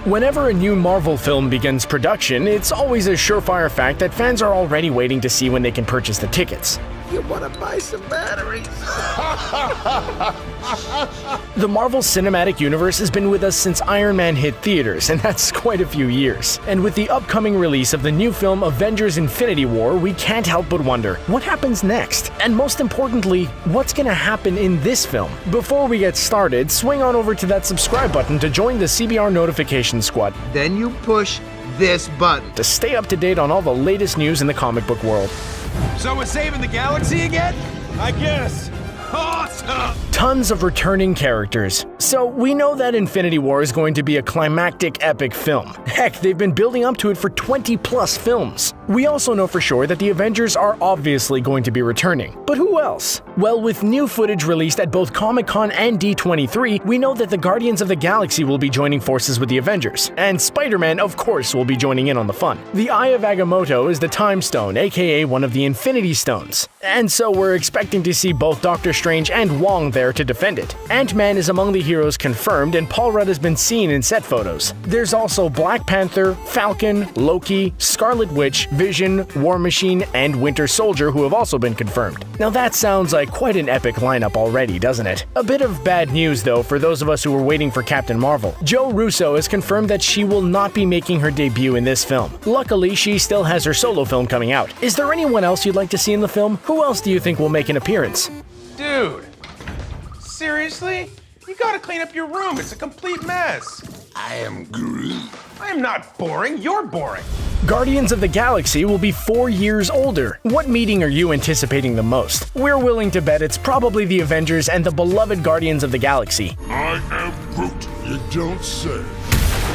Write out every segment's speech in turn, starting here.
Whenever a new Marvel film begins production, it's always a surefire fact that fans are already waiting to see when they can purchase the tickets. You want to buy some batteries? The Marvel Cinematic Universe has been with us since Iron Man hit theaters, and that's quite a few years. And with the upcoming release of the new film Avengers: Infinity War, we can't help but wonder, what happens next? And most importantly, what's gonna happen in this film? Before we get started, swing on over to that subscribe button to join the CBR notification squad. Then you push this button to stay up to date on all the latest news in the comic book world. So we're saving the galaxy again? I guess. Awesome! Tons of returning characters. So we know that Infinity War is going to be a climactic epic film. Heck, they've been building up to it for 20 plus films. We also know for sure that the Avengers are obviously going to be returning. But who else? Well, with new footage released at both Comic-Con and D23, we know that the Guardians of the Galaxy will be joining forces with the Avengers, and Spider-Man, of course, will be joining in on the fun. The Eye of Agamotto is the Time Stone, aka one of the Infinity Stones. And so we're expecting to see both Doctor Strange and Wong there to defend it. Ant-Man is among the heroes confirmed, and Paul Rudd has been seen in set photos. There's also Black Panther, Falcon, Loki, Scarlet Witch, Vision, War Machine, and Winter Soldier who have also been confirmed. Now that sounds like quite an epic lineup already, doesn't it? A bit of bad news though for those of us who were waiting for Captain Marvel. Joe Russo has confirmed that she will not be making her debut in this film. Luckily, she still has her solo film coming out. Is there anyone else you'd like to see in the film? Who else do you think will make an appearance? Dude, seriously? You gotta clean up your room. It's a complete mess. I am Groot. I am not boring. You're boring. Guardians of the Galaxy will be 4 years older. What meeting are you anticipating the most? We're willing to bet it's probably the Avengers and the beloved Guardians of the Galaxy. I am Groot. You don't say.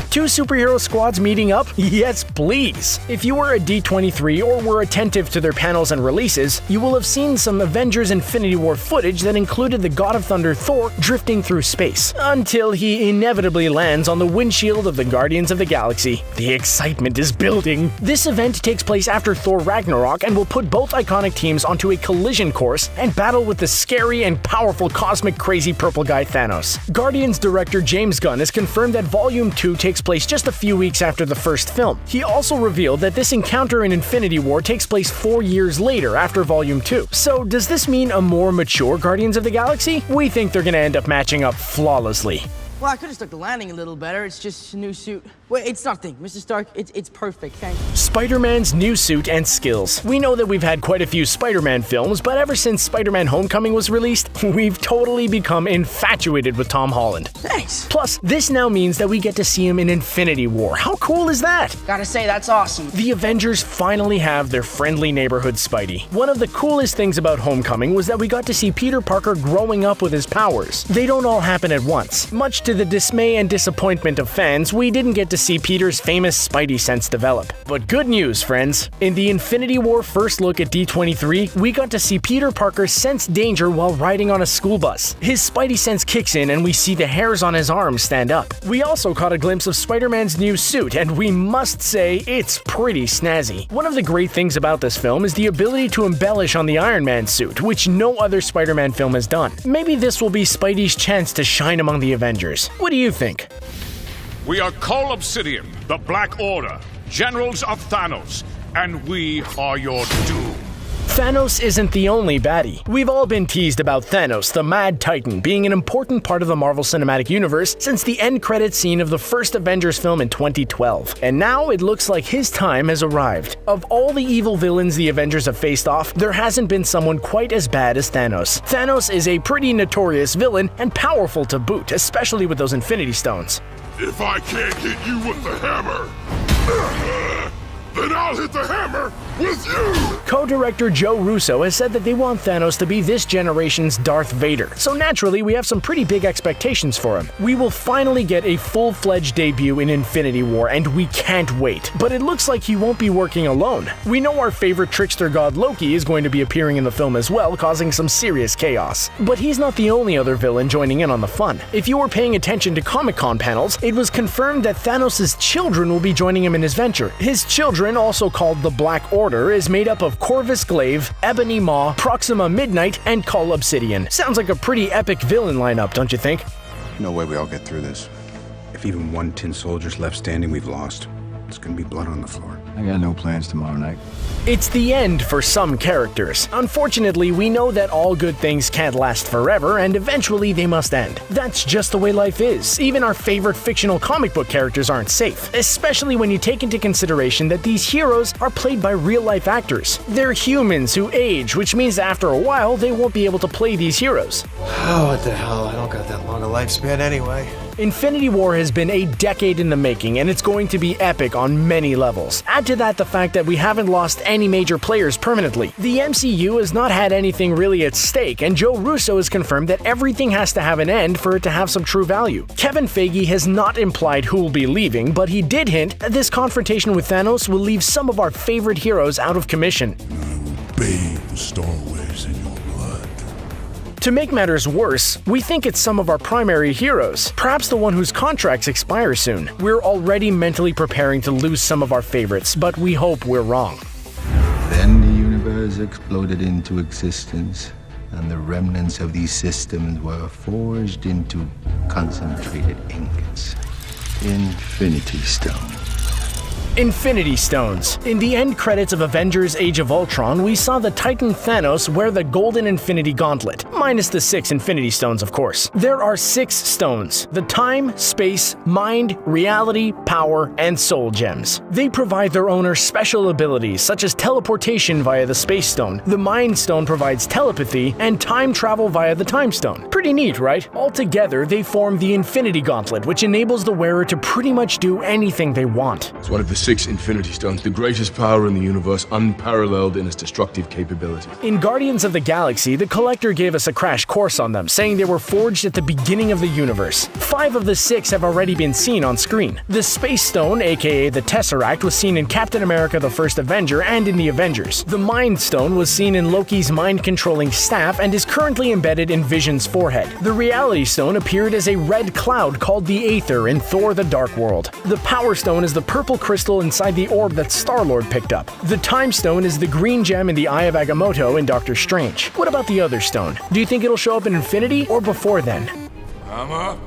Two superhero squads meeting up? Yes, please! If you were at D23 or were attentive to their panels and releases, you will have seen some Avengers Infinity War footage that included the God of Thunder Thor drifting through space, until he inevitably lands on the windshield of the Guardians of the Galaxy. The excitement is building. This event takes place after Thor Ragnarok and will put both iconic teams onto a collision course and battle with the scary and powerful cosmic crazy purple guy Thanos. Guardians director James Gunn has confirmed that Volume 2 takes place just a few weeks after the first film. He also revealed that this encounter in Infinity War takes place 4 years later after Volume 2. So does this mean a more mature Guardians of the Galaxy? We think they're gonna end up matching up flawlessly. Well, I could have stuck the landing a little better. It's just a new suit. Wait, it's nothing. Mr. Stark, it's perfect, thank you. Spider-Man's new suit and skills. We know that we've had quite a few Spider-Man films, but ever since Spider-Man Homecoming was released, we've totally become infatuated with Tom Holland. Thanks. Plus, this now means that we get to see him in Infinity War. How cool is that? Gotta say, that's awesome. The Avengers finally have their friendly neighborhood Spidey. One of the coolest things about Homecoming was that we got to see Peter Parker growing up with his powers. They don't all happen at once. Much to the dismay and disappointment of fans, we didn't get to see Peter's famous Spidey sense develop. But good news, friends. In the Infinity War first look at D23, we got to see Peter Parker sense danger while riding on a school bus. His Spidey sense kicks in and we see the hairs on his arms stand up. We also caught a glimpse of Spider-Man's new suit, and we must say, it's pretty snazzy. One of the great things about this film is the ability to embellish on the Iron Man suit, which no other Spider-Man film has done. Maybe this will be Spidey's chance to shine among the Avengers. What do you think? We are Call Obsidian, the Black Order, generals of Thanos, and we are your doom. Thanos isn't the only baddie. We've all been teased about Thanos, the Mad Titan, being an important part of the Marvel Cinematic Universe since the end credits scene of the first Avengers film in 2012. And now it looks like his time has arrived. Of all the evil villains the Avengers have faced off, there hasn't been someone quite as bad as Thanos. Thanos is a pretty notorious villain and powerful to boot, especially with those Infinity Stones. If I can't hit you with the hammer, then I'll hit the hammer with you! Co-director Joe Russo has said that they want Thanos to be this generation's Darth Vader, so naturally we have some pretty big expectations for him. We will finally get a full-fledged debut in Infinity War, and we can't wait. But it looks like he won't be working alone. We know our favorite trickster god Loki is going to be appearing in the film as well, causing some serious chaos. But he's not the only other villain joining in on the fun. If you were paying attention to Comic-Con panels, it was confirmed that Thanos' children will be joining him in his venture. His children, also called the Black Order, is made up of Corvus Glaive, Ebony Maw, Proxima Midnight, and Cull Obsidian. Sounds like a pretty epic villain lineup, don't you think? No way we all get through this. If even one tin soldier's left standing, we've lost. It's gonna be blood on the floor. I got no plans tomorrow night. It's the end for some characters. Unfortunately, we know that all good things can't last forever, and eventually they must end. That's just the way life is. Even our favorite fictional comic book characters aren't safe, especially when you take into consideration that these heroes are played by real-life actors. They're humans who age, which means that after a while, they won't be able to play these heroes. Oh, what the hell? I don't got that long a lifespan anyway. Infinity War has been a decade in the making, and it's going to be epic on many levels. Add to that the fact that we haven't lost any major players permanently. The MCU has not had anything really at stake, and Joe Russo has confirmed that everything has to have an end for it to have some true value. Kevin Feige has not implied who will be leaving, but he did hint that this confrontation with Thanos will leave some of our favorite heroes out of commission. Bathe the Star Waves in your blood. To make matters worse, we think it's some of our primary heroes, perhaps the one whose contracts expire soon. We're already mentally preparing to lose some of our favorites, but we hope we're wrong. Then the universe exploded into existence, and the remnants of these systems were forged into concentrated ingots. Infinity Stone. Infinity Stones. In the end credits of Avengers Age of Ultron, we saw the Titan Thanos wear the Golden Infinity Gauntlet, minus the 6 Infinity Stones, of course. There are 6 stones: the Time, Space, Mind, Reality, Power, and Soul Gems. They provide their owner special abilities, such as teleportation via the Space Stone, the Mind Stone provides telepathy, and time travel via the Time Stone. Pretty neat, right? Altogether, they form the Infinity Gauntlet, which enables the wearer to pretty much do anything they want. It's one of the 6 Infinity Stones, the greatest power in the universe, unparalleled in its destructive capability. In Guardians of the Galaxy, the Collector gave us a crash course on them, saying they were forged at the beginning of the universe. 5 of the 6 have already been seen on screen. The Space Stone, aka the Tesseract, was seen in Captain America the First Avenger and in the Avengers. The Mind Stone was seen in Loki's mind-controlling staff and is currently embedded in Vision's forehead. The Reality Stone appeared as a red cloud called the Aether in Thor: The Dark World. The Power Stone is the purple crystal inside the orb that Star-Lord picked up. The Time Stone is the green gem in the Eye of Agamotto in Doctor Strange. What about the other stone? Do you think it'll show up in Infinity or before then? Hammer?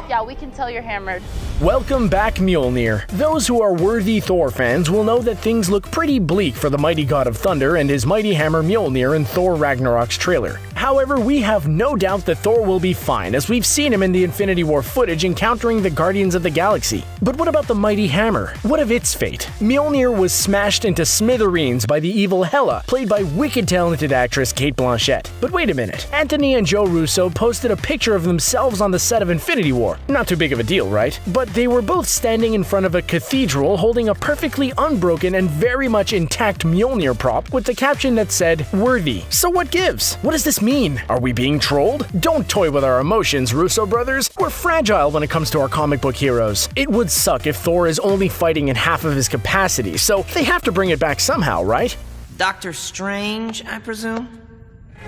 Yeah, we can tell you're hammered. Welcome back, Mjolnir. Those who are worthy Thor fans will know that things look pretty bleak for the mighty god of thunder and his mighty hammer Mjolnir in Thor Ragnarok's trailer. However, we have no doubt that Thor will be fine, as we've seen him in the Infinity War footage encountering the Guardians of the Galaxy. But what about the mighty hammer? What of its fate? Mjolnir was smashed into smithereens by the evil Hela, played by wicked talented actress Cate Blanchett. But wait a minute, Anthony and Joe Russo posted a picture of themselves on the set of Infinity War. Not too big of a deal, right? But they were both standing in front of a cathedral holding a perfectly unbroken and very much intact Mjolnir prop with the caption that said, "Worthy." So what gives? What does this mean? Are we being trolled? Don't toy with our emotions, Russo brothers. We're fragile when it comes to our comic book heroes. It would suck if Thor is only fighting in half of his capacity, so they have to bring it back somehow, right? Doctor Strange, I presume?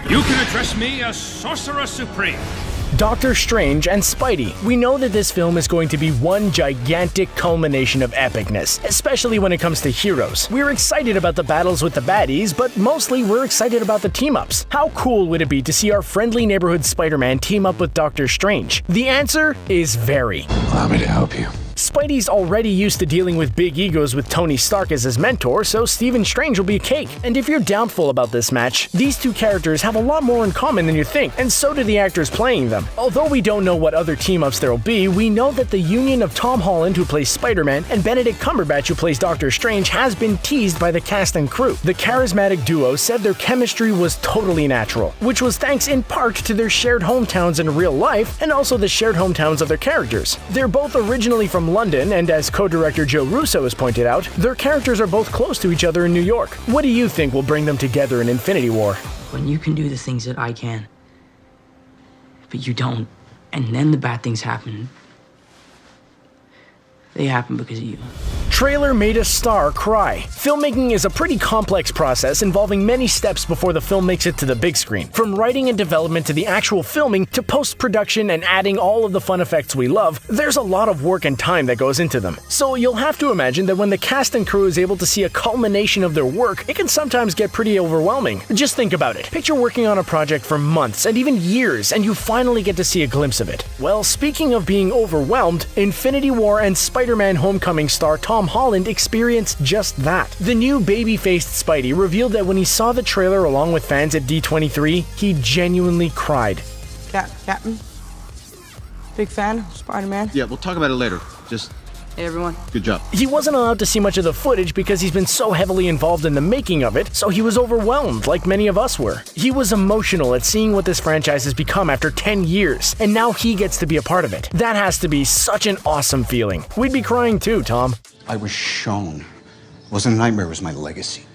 You can address me as Sorcerer Supreme. Doctor Strange and Spidey. We know that this film is going to be one gigantic culmination of epicness, especially when it comes to heroes. We're excited about the battles with the baddies, but mostly we're excited about the team-ups. How cool would it be to see our friendly neighborhood Spider-Man team up with Doctor Strange? The answer is very. Allow me to help you. Spidey's already used to dealing with big egos with Tony Stark as his mentor, so Stephen Strange will be a cake. And if you're doubtful about this match, these two characters have a lot more in common than you think, and so do the actors playing them. Although we don't know what other team-ups there'll be, we know that the union of Tom Holland, who plays Spider-Man, and Benedict Cumberbatch, who plays Doctor Strange, has been teased by the cast and crew. The charismatic duo said their chemistry was totally natural, which was thanks in part to their shared hometowns in real life, and also the shared hometowns of their characters. They're both originally from London, and as co-director Joe Russo has pointed out, their characters are both close to each other in New York. What do you think will bring them together in Infinity War? When you can do the things that I can, but you don't, and then the bad things happen, they happen because of you. trailer made a star cry. Filmmaking is a pretty complex process involving many steps before the film makes it to the big screen. From writing and development to the actual filming to post-production and adding all of the fun effects we love, there's a lot of work and time that goes into them. So you'll have to imagine that when the cast and crew is able to see a culmination of their work, it can sometimes get pretty overwhelming. Just think about it. Picture working on a project for months and even years, and you finally get to see a glimpse of it. Well, speaking of being overwhelmed, Infinity War and Spider-Man Homecoming star Tom Holland experienced just that. The new baby-faced Spidey revealed that when he saw the trailer along with fans at D23, he genuinely cried. Captain? Big fan of Spider-Man? Yeah, we'll talk about it later. Just... Hey, everyone. Good job. He wasn't allowed to see much of the footage because he's been so heavily involved in the making of it, so he was overwhelmed like many of us were. He was emotional at seeing what this franchise has become after 10 years, and now he gets to be a part of it. That has to be such an awesome feeling. We'd be crying too, Tom. I was shown. It wasn't a nightmare, it was my legacy.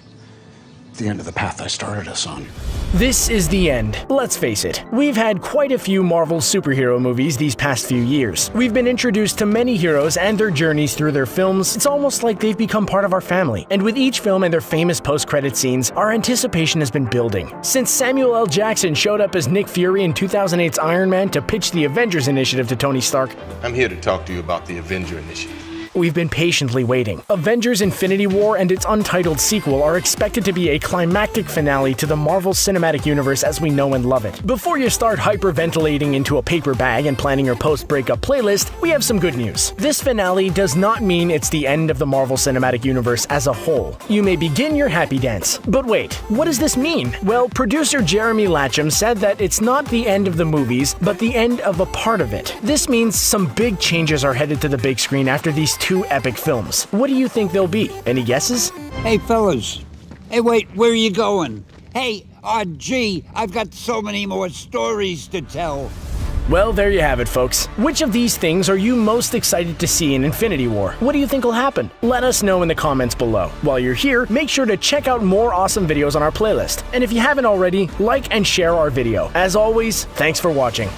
The end of the path I started us on. This is the end. Let's face it, we've had quite a few Marvel superhero movies these past few years. We've been introduced to many heroes and their journeys through their films. It's almost like they've become part of our family. And with each film and their famous post-credit scenes, our anticipation has been building. Since Samuel L. Jackson showed up as Nick Fury in 2008's Iron Man to pitch the Avengers initiative to Tony Stark, I'm here to talk to you about the Avenger initiative. we've been patiently waiting. Avengers Infinity War and its untitled sequel are expected to be a climactic finale to the Marvel Cinematic Universe as we know and love it. Before you start hyperventilating into a paper bag and planning your post-breakup playlist, we have some good news. This finale does not mean it's the end of the Marvel Cinematic Universe as a whole. You may begin your happy dance. But wait, what does this mean? Well, producer Jeremy Latcham said that it's not the end of the movies, but the end of a part of it. This means some big changes are headed to the big screen after these two epic films. What do you think they'll be? Any guesses? Hey, fellas. Hey, wait, where are you going? Hey, gee, I've got so many more stories to tell. Well, there you have it, folks. Which of these things are you most excited to see in Infinity War? What do you think will happen? Let us know in the comments below. While you're here, make sure to check out more awesome videos on our playlist. And if you haven't already, like and share our video. As always, thanks for watching.